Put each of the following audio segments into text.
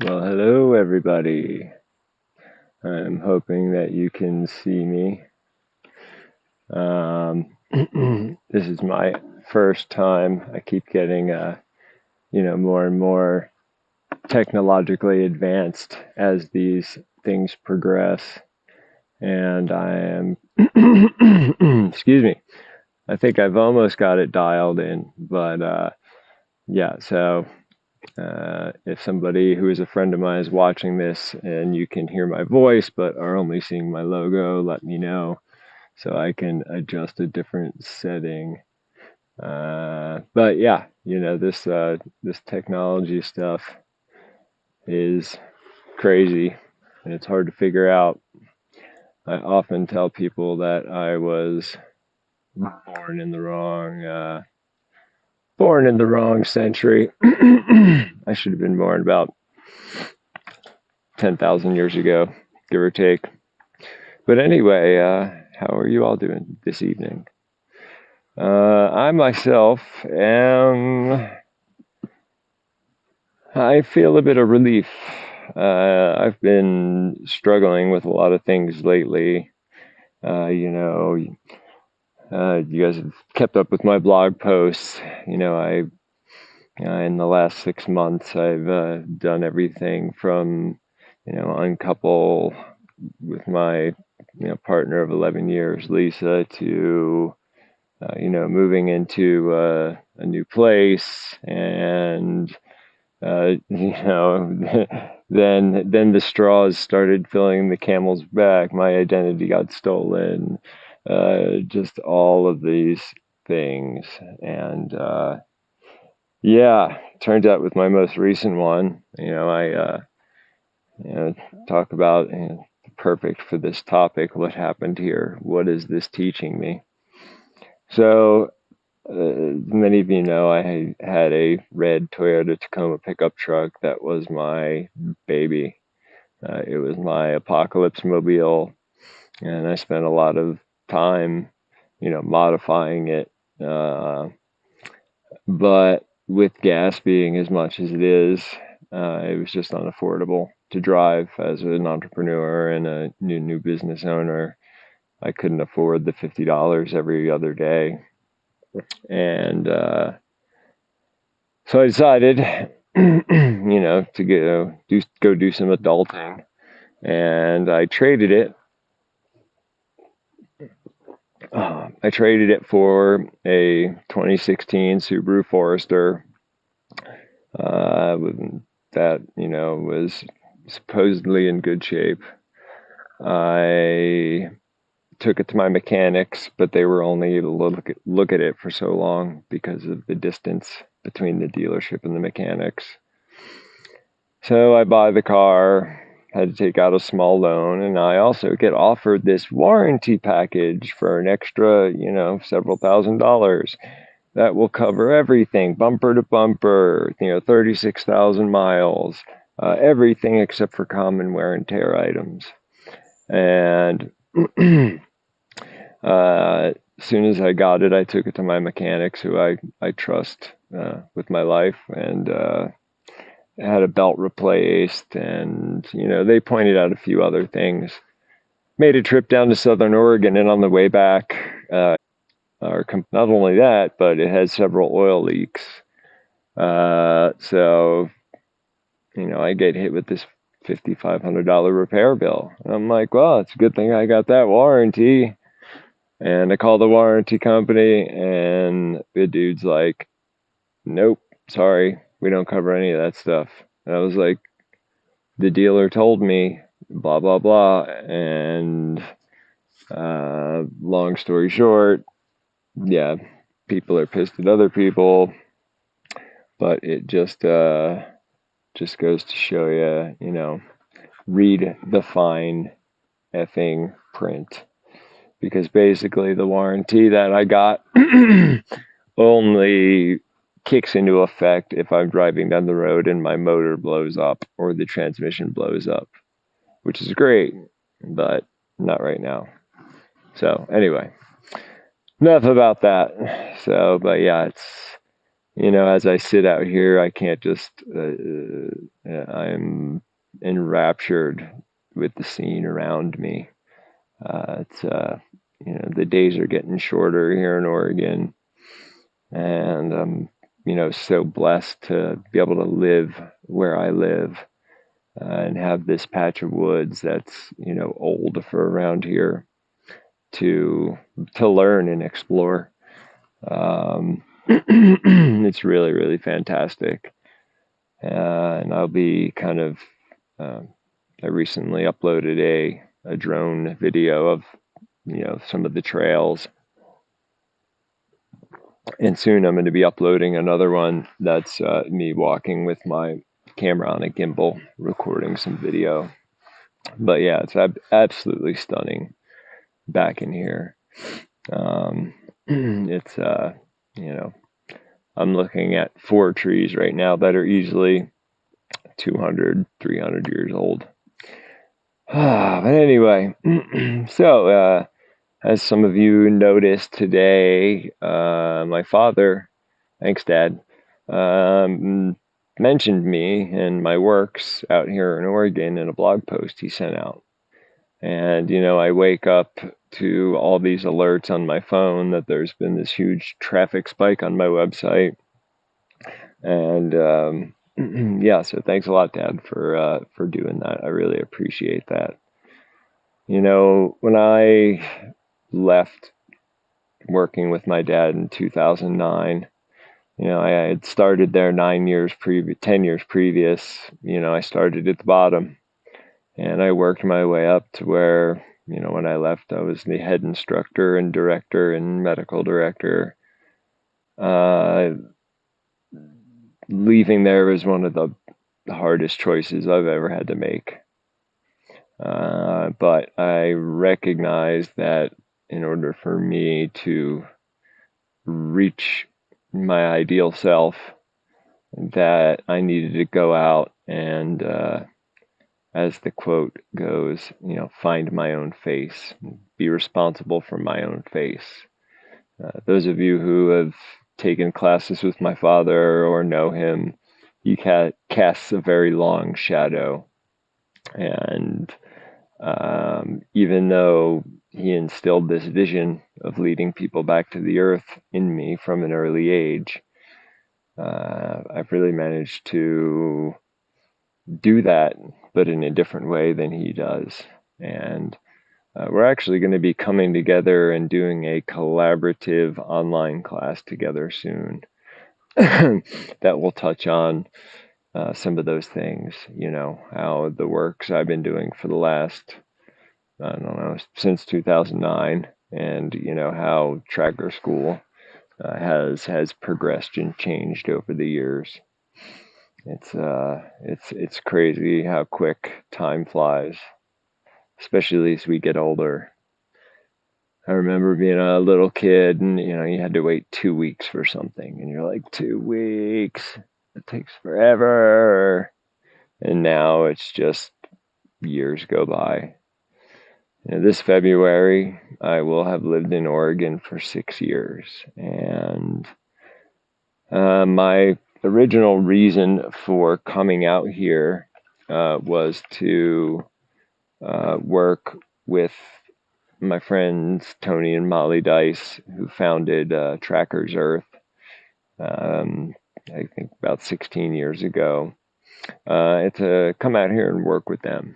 Well, hello everybody. I'm hoping that you can see me. This is my first time. I keep getting, more and more technologically advanced as these things progress. And I am, excuse me, I think I've almost got it dialed in. But yeah, so if somebody who is a friend of mine is watching this and you can hear my voice but are only seeing my logo, let me know so I can adjust a different setting. But yeah, this technology stuff is crazy and it's hard to figure out. I often tell people that I was born in the wrong century. I should have been born about 10,000 years ago, give or take. But anyway, how are you all doing this evening? I myself I feel a bit of relief. I've been struggling with a lot of things lately. You guys have kept up with my blog posts. In the last 6 months, I've done everything from, uncouple with my, partner of 11 years, Lisa, to, moving into a new place and, then the straws started filling the camel's back. My identity got stolen. Just all of these things. And yeah, turns out with my most recent one, I talk about perfect for this topic. What happened here? What is this teaching me? So many of you know I had a red Toyota Tacoma pickup truck that was my baby. It was my apocalypse mobile, and I spent a lot of time, modifying it. But with gas being as much as it is, it was just unaffordable to drive as an entrepreneur and a new business owner. I couldn't afford the $50 every other day. And so I decided, to go do some adulting, and I traded it. I traded it for a 2016 Subaru Forester. That was supposedly in good shape. I took it to my mechanics, but they were only able to look at it for so long because of the distance between the dealership and the mechanics. So I buy the car, had to take out a small loan, and I also get offered this warranty package for an extra, several $1,000s that will cover everything, bumper to bumper, 36,000 miles, everything except for common wear and tear items. And as soon as I got it, I took it to my mechanics, who I trust with my life, and had a belt replaced, and they pointed out a few other things. Made a trip down to Southern Oregon, and on the way back, not only that, but it had several oil leaks. So I get hit with this $5,500 repair bill. And I'm like, well, it's a good thing I got that warranty. And I call the warranty company, and the dude's like, nope, sorry, we don't cover any of that stuff. And I was like, the dealer told me, blah, blah, blah. And long story short, yeah, people are pissed at other people, but it just goes to show you, read the fine effing print. Because basically the warranty that I got only kicks into effect if I'm driving down the road and my motor blows up or the transmission blows up, which is great, but not right now. So anyway, enough about that. So, but yeah, as I sit out here, I can't just, I'm enraptured with the scene around me. It's, the days are getting shorter here in Oregon, and I'm, so blessed to be able to live where I live, and have this patch of woods that's, old for around here to learn and explore. It's really, really fantastic. And I'll be kind of, I recently uploaded a drone video of, some of the trails. And soon I'm going to be uploading another one that's me walking with my camera on a gimbal, recording some video. But yeah, it's absolutely stunning back in here. It's, I'm looking at 4 trees right now that are easily 200, 300 years old. But anyway, so as some of you noticed today, my father, thanks Dad, mentioned me and my works out here in Oregon in a blog post he sent out. And, I wake up to all these alerts on my phone that there's been this huge traffic spike on my website. And yeah, so thanks a lot, Dad, for doing that. I really appreciate that. When I left working with my dad in 2009, I had started there 10 years previous. I started at the bottom, and I worked my way up to where, when I left, I was the head instructor and director and medical director. Leaving there was one of the hardest choices I've ever had to make. But I recognized that in order for me to reach my ideal self, that I needed to go out and, as the quote goes, find my own face, be responsible for my own face. Those of you who have taken classes with my father or know him, he casts a very long shadow. And even though he instilled this vision of leading people back to the earth in me from an early age, I've really managed to do that, but in a different way than he does. And we're actually going to be coming together and doing a collaborative online class together soon that will touch on some of those things, how the works I've been doing for the last, I don't know, since 2009, and, how Tracker School has progressed and changed over the years. It's crazy how quick time flies, especially as we get older. I remember being a little kid and, you had to wait 2 weeks for something and you're like, 2 weeks, it takes forever. And now it's just years go by. This February, I will have lived in Oregon for 6 years. And my original reason for coming out here was to work with my friends Tony and Molly Dice, who founded Trackers Earth, I think about 16 years ago, to come out here and work with them.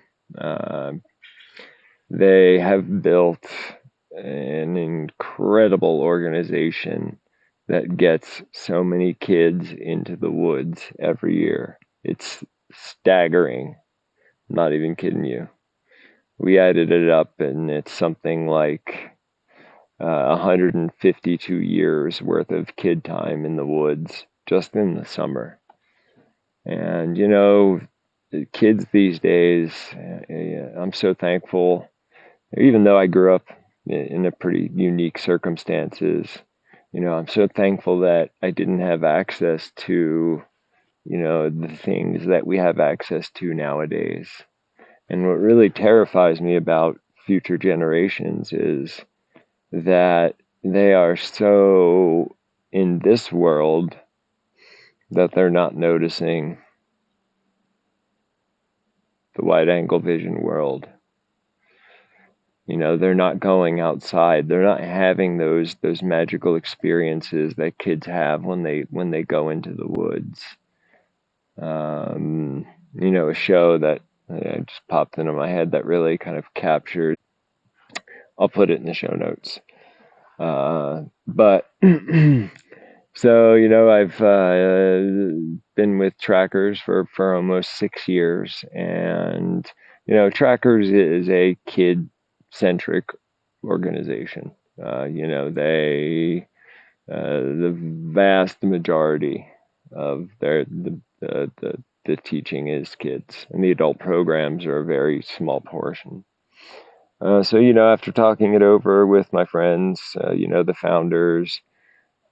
They have built an incredible organization that gets so many kids into the woods every year. It's staggering. I'm not even kidding you. We added it up and it's something like 152 years worth of kid time in the woods just in the summer. And, the kids these days, I'm so thankful, even though I grew up in a pretty unique circumstances, I'm so thankful that I didn't have access to, the things that we have access to nowadays. And what really terrifies me about future generations is that they are so in this world that they're not noticing the wide angle vision world. They're not going outside. They're not having those magical experiences that kids have when they go into the woods. A show that just popped into my head that really kind of captured. I'll put it in the show notes. But so I've been with Trackers for almost 6 years, and Trackers is a kid-centric organization. The vast majority of the teaching is kids, and the adult programs are a very small portion. So after talking it over with my friends, the founders,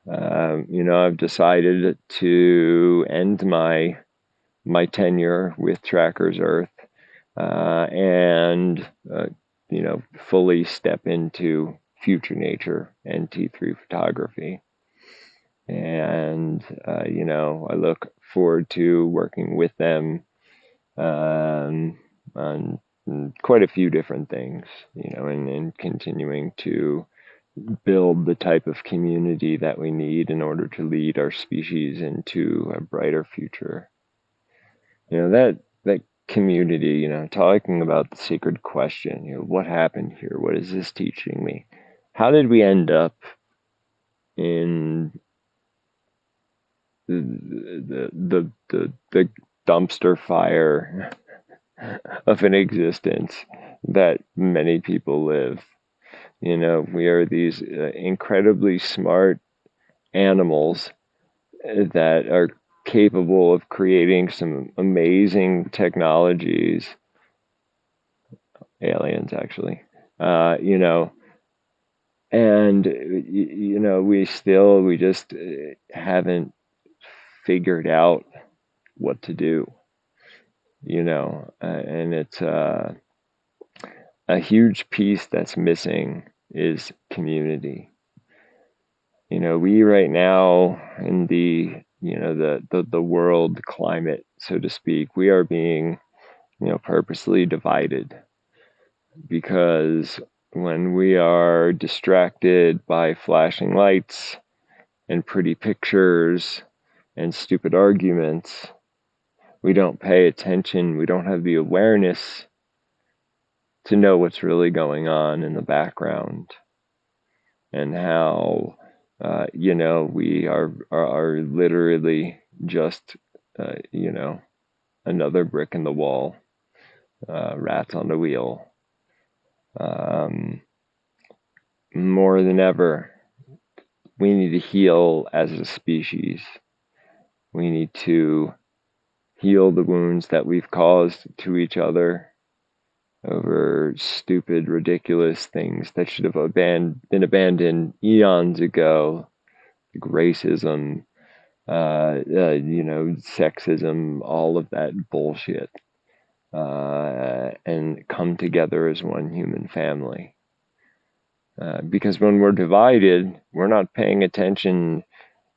I've decided to end my tenure with Trackers Earth, and fully step into Future Nature and T3 photography. And I look forward to working with them on quite a few different things, and continuing to build the type of community that we need in order to lead our species into a brighter future. That community, talking about the sacred question, what happened here? What is this teaching me? How did we end up in the dumpster fire of an existence that many people live? We are these incredibly smart animals that are capable of creating some amazing technologies. Aliens, actually. And we just haven't figured out what to do. And it's a huge piece that's missing is community. We right now in the world climate, so to speak, we are being purposely divided, because when we are distracted by flashing lights and pretty pictures and stupid arguments, we don't pay attention. We don't have the awareness to know what's really going on in the background, and how we are literally just another brick in the wall, rats on the wheel. More than ever, we need to heal as a species. We need to heal the wounds that we've caused to each other over stupid, ridiculous things that should have been abandoned eons ago, like racism, sexism, all of that bullshit, and come together as one human family. Because when we're divided, we're not paying attention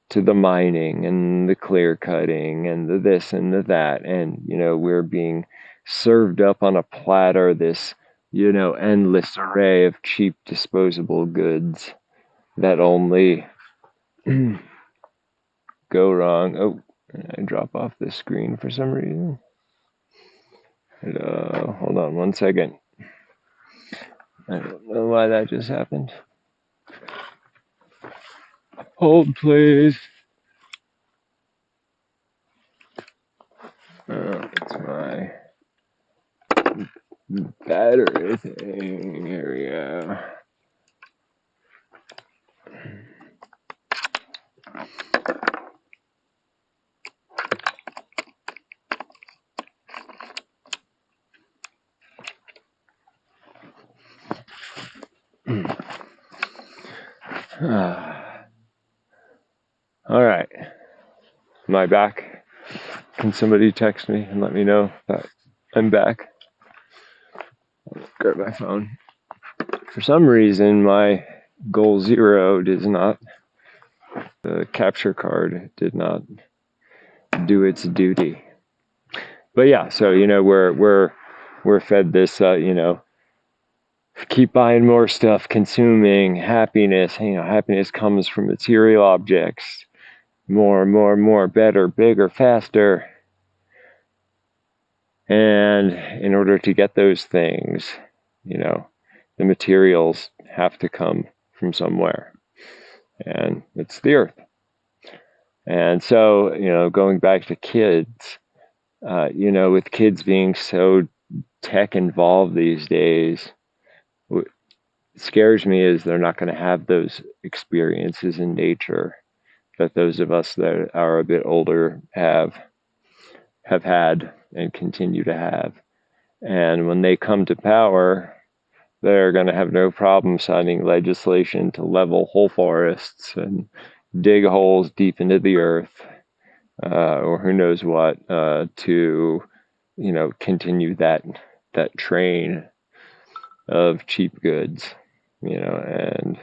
to the mining and the clear cutting and the this and the that, and we're being served up on a platter this endless array of cheap disposable goods that only go wrong. Oh, I drop off the screen for some reason. Hold on 1 second. I don't know why that just happened. Hold, please. It's my battery thing. Here we go. All right. Am I back? Can somebody text me and let me know that I'm back? I'll grab my phone. For some reason, my goal 0 does not. The capture card did not do its duty. But yeah, so we're fed this keep buying more stuff, consuming happiness. Happiness comes from material objects. More, better, bigger, faster. And in order to get those things, the materials have to come from somewhere. And it's the earth. And so, going back to kids, with kids being so tech involved these days, what scares me is they're not going to have those experiences in nature that those of us that are a bit older have had and continue to have. And when they come to power, they're going to have no problem signing legislation to level whole forests and dig holes deep into the earth, or who knows what, to continue that train of cheap goods, and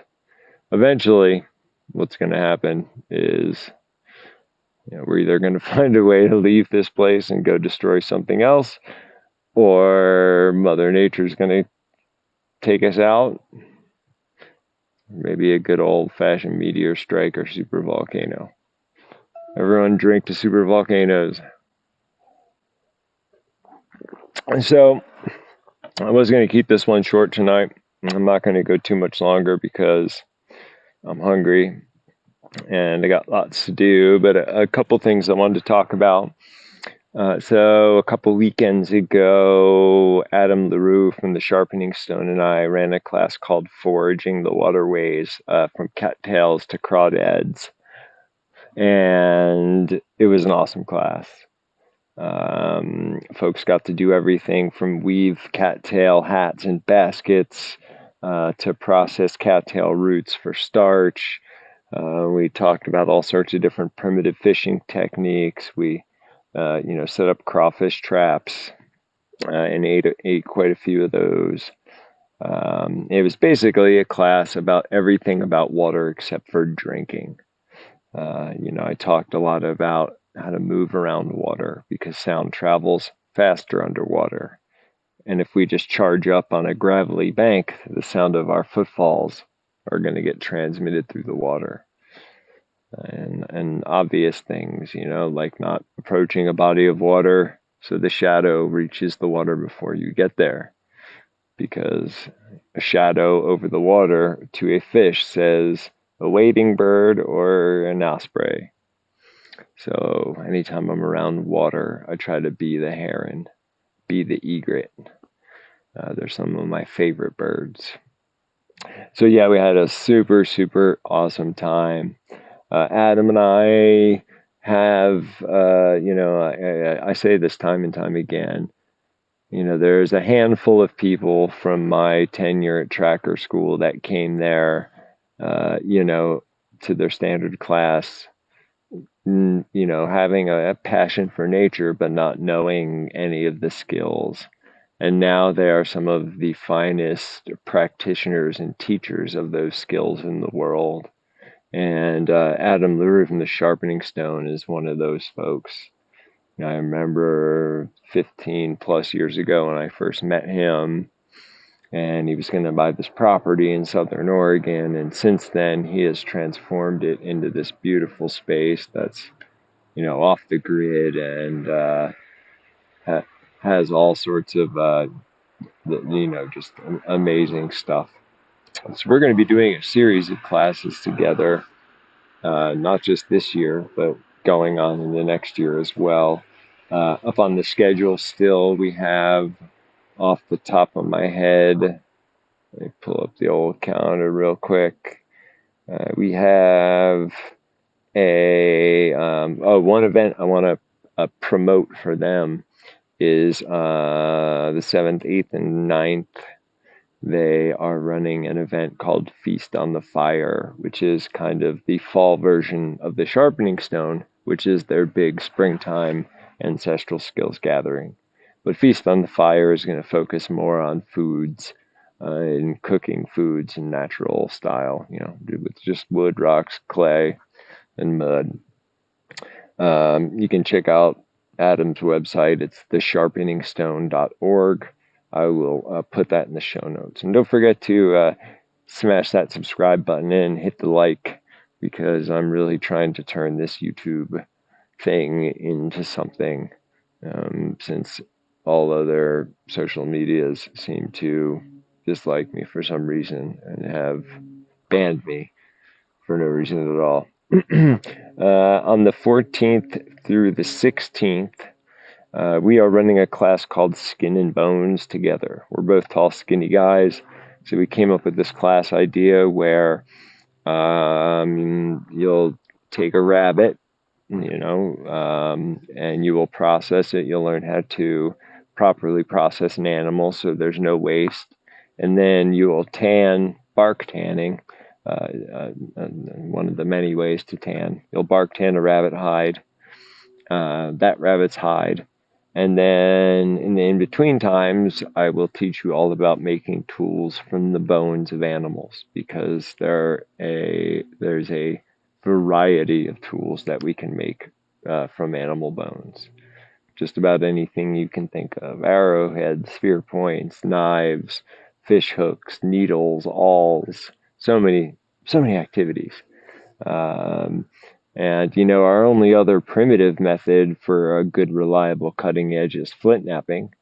eventually what's going to happen is we're either going to find a way to leave this place and go destroy something else, or Mother Nature's going to take us out. Maybe a good old-fashioned meteor strike or super volcano. Everyone drink to super volcanoes. And so I was going to keep this one short tonight. I'm not going to go too much longer because I'm hungry and I got lots to do, but a couple things I wanted to talk about. So a couple weekends ago, Adam LaRue from the Sharpening Stone and I ran a class called Foraging the Waterways, from cattails to crawdads. And it was an awesome class. Folks got to do everything from weave cattail hats and baskets, to process cattail roots for starch. We talked about all sorts of different primitive fishing techniques. We set up crawfish traps, and ate quite a few of those. It was basically a class about everything about water except for drinking. I talked a lot about how to move around water because sound travels faster underwater. And if we just charge up on a gravelly bank, the sound of our footfalls are going to get transmitted through the water. And obvious things, like not approaching a body of water so the shadow reaches the water before you get there. Because a shadow over the water to a fish says a wading bird or an osprey. So anytime I'm around water, I try to be the heron, be the egret. They're some of my favorite birds. So yeah, we had a super, super awesome time. Adam and I have, I say this time and time again, there's a handful of people from my tenure at Tracker School that came there, to their standard class, having a passion for nature, but not knowing any of the skills. And now they are some of the finest practitioners and teachers of those skills in the world. And Adam LaRue from the Sharpening Stone is one of those folks. I remember 15 plus years ago when I first met him, and he was going to buy this property in Southern Oregon. And since then, he has transformed it into this beautiful space that's, off the grid and has all sorts of, just amazing stuff. So we're going to be doing a series of classes together, not just this year, but going on in the next year as well. Up on the schedule still, we have, off the top of my head, let me pull up the old calendar real quick. We have one event I want to promote for them is the 7th, 8th, and 9th. They are running an event called Feast on the Fire, which is kind of the fall version of the Sharpening Stone, which is their big springtime ancestral skills gathering. But Feast on the Fire is going to focus more on foods, and cooking foods in natural style, with just wood, rocks, clay, and mud. You can check out Adam's website. It's thesharpeningstone.org. I will put that in the show notes. And don't forget to smash that subscribe button and hit the like, because I'm really trying to turn this YouTube thing into something, since all other social medias seem to dislike me for some reason and have banned me for no reason at all. On the 14th through the 16th, we are running a class called Skin and Bones together. We're both tall, skinny guys, so we came up with this class idea where you'll take a rabbit, and you will process it. You'll learn how to properly process an animal so there's no waste. And then you will bark tanning, one of the many ways to tan. You'll bark tan a rabbit hide, that rabbit's hide. And then in the in-between times, I will teach you all about making tools from the bones of animals, because there's a variety of tools that we can make from animal bones. Just about anything you can think of: arrowheads, spear points, knives, fish hooks, needles, awls, so many activities. Um, and our only other primitive method for a good, reliable cutting edge is flint knapping.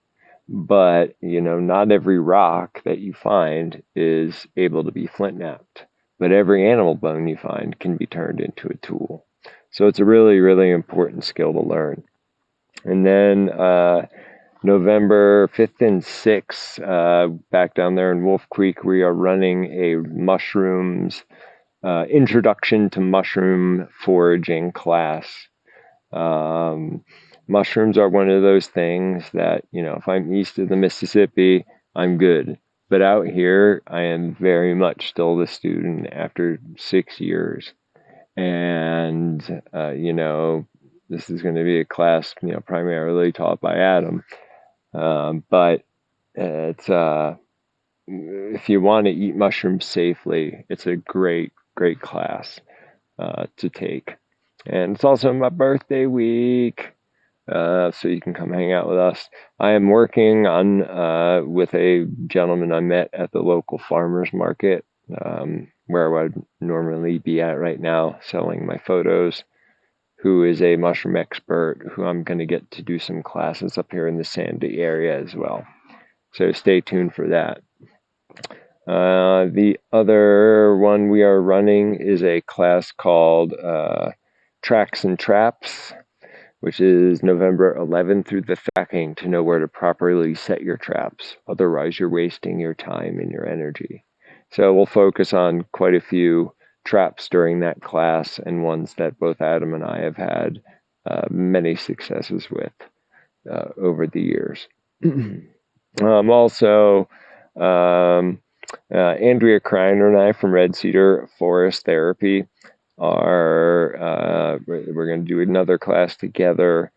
But, not every rock that you find is able to be flint knapped. But every animal bone you find can be turned into a tool. So it's a really, really important skill to learn. And then November 5th and 6th, back down there in Wolf Creek, we are running a introduction to mushroom foraging class. Mushrooms are one of those things that, if I'm east of the Mississippi, I'm good. But out here, I am very much still the student after 6 years. And, this is going to be a class, primarily taught by Adam. But it's, if you want to eat mushrooms safely, it's a great, great class to take. And it's also my birthday week, so you can come hang out with us. I am working on with a gentleman I met at the local farmers market, where I would normally be at right now, selling my photos, who is a mushroom expert, who I'm going to get to do some classes up here in the Sandy area as well. So stay tuned for that. The other one we are running is a class called Tracks and Traps, which is November 11th through the tracking to know where to properly set your traps. Otherwise, you're wasting your time and your energy. So we'll focus on quite a few traps during that class, and ones that both Adam and I have had many successes with over the years. Also, Andrea Kreiner and I from Red Cedar Forest Therapy we're going to do another class together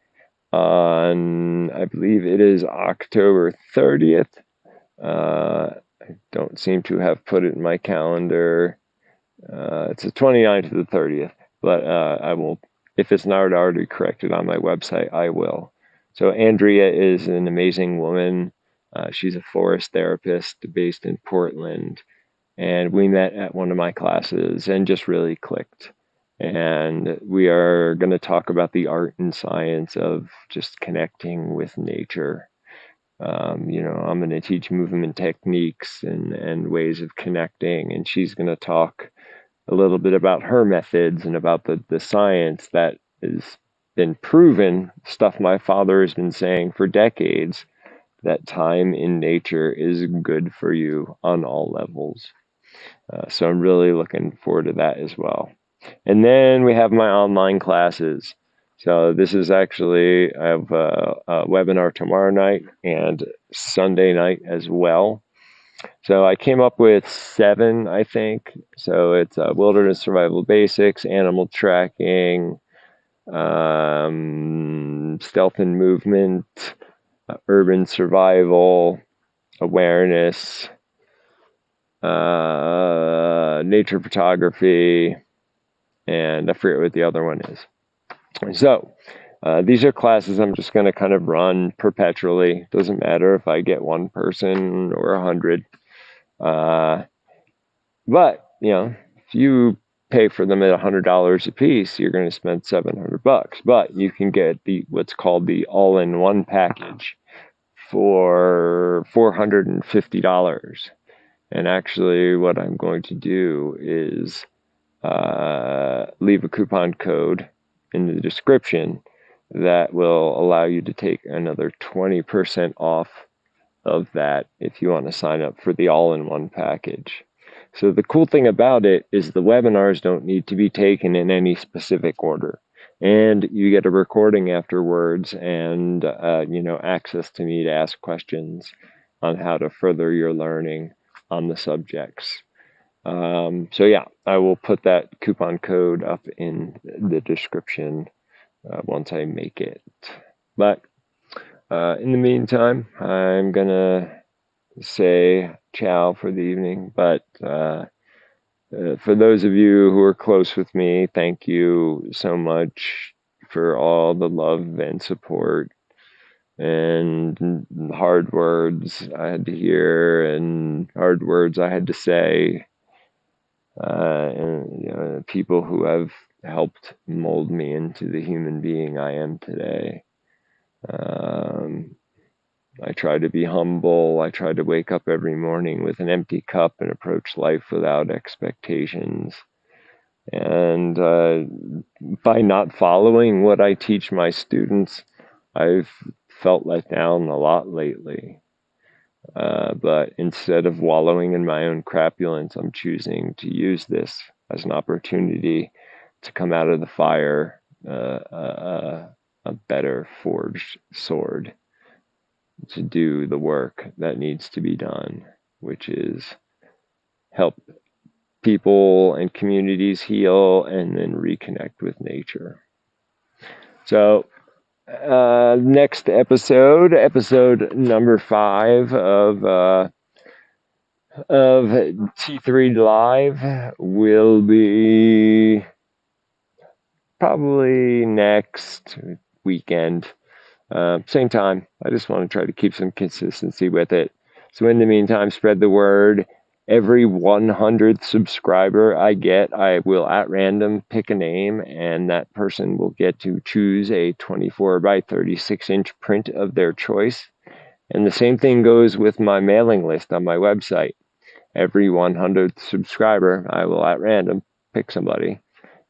on, I believe it is October 30th. I don't seem to have put it in my calendar. It's the 29th to the 30th, but I will, if it's not already corrected on my website, I will. So Andrea is an amazing woman. She's a forest therapist based in Portland, and we met at one of my classes and just really clicked. And we are going to talk about the art and science of just connecting with nature. I'm going to teach movement techniques and ways of connecting, and she's going to talk a little bit about her methods and about the science that has been proven, stuff my father has been saying for decades, that time in nature is good for you on all levels. So I'm really looking forward to that as well. And then we have my online classes. So this is actually, I have a webinar tomorrow night and Sunday night as well. So I came up with 7, I think. So it's wilderness survival basics, animal tracking, stealth and movement, urban survival, awareness, nature photography, and I forget what the other one is. So these are classes I'm just going to kind of run perpetually. Doesn't matter if I get one person or 100. But, if you pay for them at $100 a piece, you're going to spend $700. But you can get what's called the all-in-one package for $450. And actually, what I'm going to do is leave a coupon code in the description that will allow you to take another 20% off of that if you want to sign up for the all-in-one package. So the cool thing about it is the webinars don't need to be taken in any specific order. And you get a recording afterwards and, access to me to ask questions on how to further your learning on the subjects. So yeah, I will put that coupon code up in the description once I make it. But in the meantime, I'm gonna say ciao for the evening. But for those of you who are close with me, thank you so much for all the love and support and hard words I had to hear and hard words I had to say. And people who have helped mold me into the human being I am today. I try to be humble. I try to wake up every morning with an empty cup and approach life without expectations. And by not following what I teach my students, I've felt let down a lot lately. But instead of wallowing in my own crapulence, I'm choosing to use this as an opportunity to come out of the fire a better forged sword, to do the work that needs to be done, which is help people and communities heal and then reconnect with nature. So next episode number 5 of T3Live will be probably next weekend. Same time. I just want to try to keep some consistency with it. So in the meantime, spread the word. Every 100th subscriber I get, I will at random pick a name, and that person will get to choose a 24 by 36 inch print of their choice. And the same thing goes with my mailing list on my website. Every 100th subscriber, I will at random pick somebody,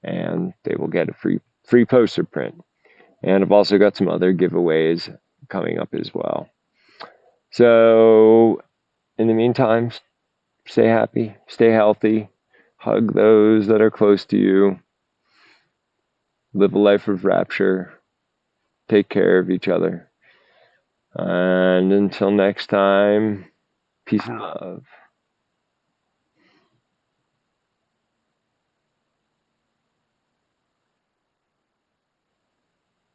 and they will get a free poster print. And I've also got some other giveaways coming up as well. So in the meantime, stay happy, stay healthy, hug those that are close to you, live a life of rapture, take care of each other. And until next time, peace and love.